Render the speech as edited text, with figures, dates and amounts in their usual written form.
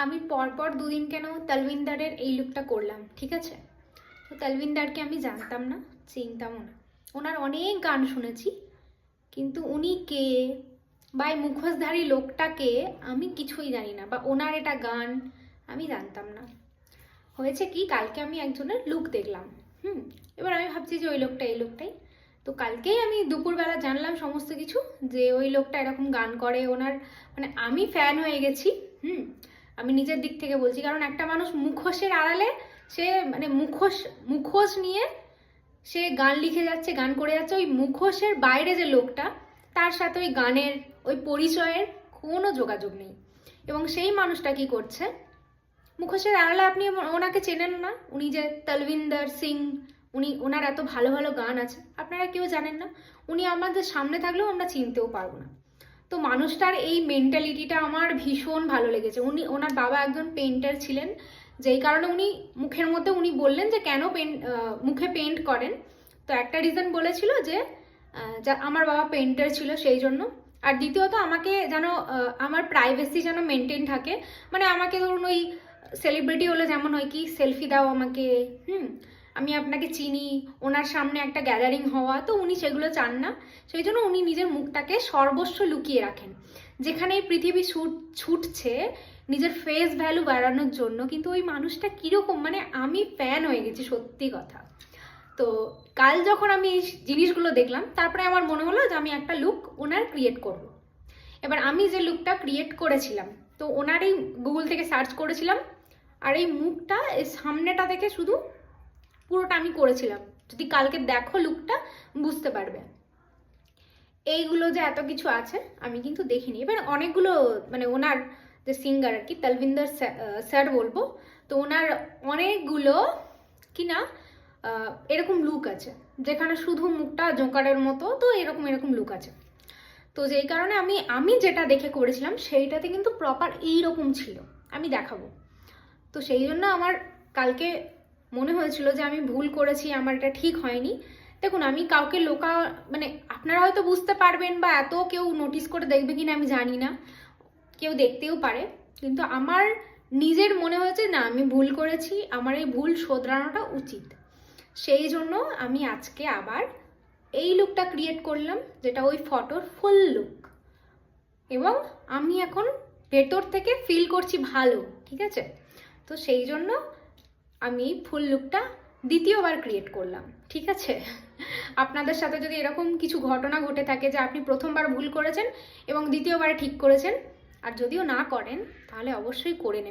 আমি পরপর দুদিন কেন তালবিন্দারের এই লুকটা করলাম, ঠিক আছে? তো তালবিন্দারকে আমি জানতাম না, চিনতামও না। ওনার অনেক গান শুনেছি, কিন্তু উনি কে বা এই মুখোশধারী লোকটাকে আমি কিছুই জানি না, বা ওনার এটা গান আমি জানতাম না। হয়েছে কি, কালকে আমি একজনের লুক দেখলাম। এবার আমি ভাবছি যে ওই লোকটা এই লোকটাই। তো কালকেই আমি দুপুরবেলা জানলাম সমস্ত কিছু, যে ওই লোকটা এরকম গান করে। ওনার মানে আমি ফ্যান হয়ে গেছি। আমি নিজের দিক থেকে বলছি, কারণ একটা মানুষ মুখোশের আড়ালে সে মানে মুখোশ নিয়ে সে গান লিখে যাচ্ছে, গান করে যাচ্ছে। ওই মুখোশের বাইরে যে লোকটা, তার সাথে ওই গানের ওই পরিচয়ের কোনো যোগাযোগ নেই। এবং সেই মানুষটা কি করছে, মুখোশের আড়ালে আপনি ওনাকে চেনেন না। উনি যে তলবিন্দর সিং, ওনার এত ভালো ভালো গান আছে, আপনারা কেউ জানেন না। উনি আমাদের সামনে থাকলেও আমরা চিনতেও পারবো না। তো মানুষটার এই মেন্টালিটিটা আমার ভীষণ ভালো লেগেছে। ওনার বাবা একজন পেন্টার ছিলেন, যেই কারণে উনি মুখের মধ্যে উনি বললেন যে কেন মুখে পেন্ট করেন। তো একটা রিজন বলেছিল যে আমার বাবা পেন্টার ছিল সেই জন্য। আর দ্বিতীয়ত আমাকে যেন আমার প্রাইভেসি যেন মেনটেন থাকে। মানে আমাকে ধরুন ওই সেলিব্রিটি হলে যেমন হয় কি, সেলফি দাও আমাকে, আমি আপনাকে চিনি, ওনার সামনে একটা গ্যাদারিং হওয়া, তো উনি সেগুলো চান না। সেই জন্য উনি নিজের মুখটাকে সর্বস্ব লুকিয়ে রাখেন। যেখানে এই পৃথিবী ছুটছে নিজের ফেস ভ্যালু বাড়ানোর জন্য, কিন্তু ওই মানুষটা কিরকম, মানে আমি ফ্যান হয়ে গেছি, সত্যি কথা। তো কাল যখন আমি এই জিনিসগুলো দেখলাম, তারপরে আমার মনে হলো যে আমি একটা লুক ওনার ক্রিয়েট করব। এবার আমি যে লুকটা ক্রিয়েট করেছিলাম, তো ওনার এই গুগল থেকে সার্চ করেছিলাম, আর এই মুখটা এই সামনেটা থেকে শুধু পুরোটা আমি করেছিলাম। যদি কালকে দেখো লুকটা বুঝতে পারবে। এইগুলো যে এত কিছু আছে আমি কিন্তু দেখিনি। এবার অনেকগুলো মানে ওনার যে সিঙ্গার আর কি, তলবিন্দর স্যার বলবো, তো ওনার অনেকগুলো কি না এরকম লুক আছে, যেখানে শুধু মুখটা জোকারের মতো, তো এরকম এরকম লুক আছে। তো যেই কারণে আমি যেটা দেখে করেছিলাম সেইটাতে কিন্তু প্রপার এইরকম ছিল, আমি দেখাবো। তো সেই জন্য আমার কালকে মনে হয়েছিল যে আমি ভুল করেছি, আমার এটা ঠিক হয়নি। দেখুন, আমি কাউকে মানে আপনারা হয়তো বুঝতে পারবেন বা এত কেউ নোটিস করে দেখবে কিনা আমি জানি না, কেউ দেখতেও পারে, কিন্তু আমার নিজের মনে হয়েছে না, আমি ভুল করেছি, আমার এই ভুল শোধরানোটা উচিত। সেই জন্য আমি আজকে আবার এই লুকটা ক্রিয়েট করলাম, যেটা ওই ফটোর ফুল লুক। এবং আমি এখন ভেতর থেকে ফিল করছি ভালো, ঠিক আছে? তো সেই জন্য আমি ফুল লুকটা দ্বিতীয়বার ক্রিয়েট করলাম, ঠিক আছে? আপনাদের সাথে যদি এরকম কিছু ঘটনা ঘটে থাকে যে আপনি প্রথমবার ভুল করেছেন এবং দ্বিতীয়বারে ঠিক করেছেন, আর যদিও না করেন, তাহলে অবশ্যই করে নেবেন।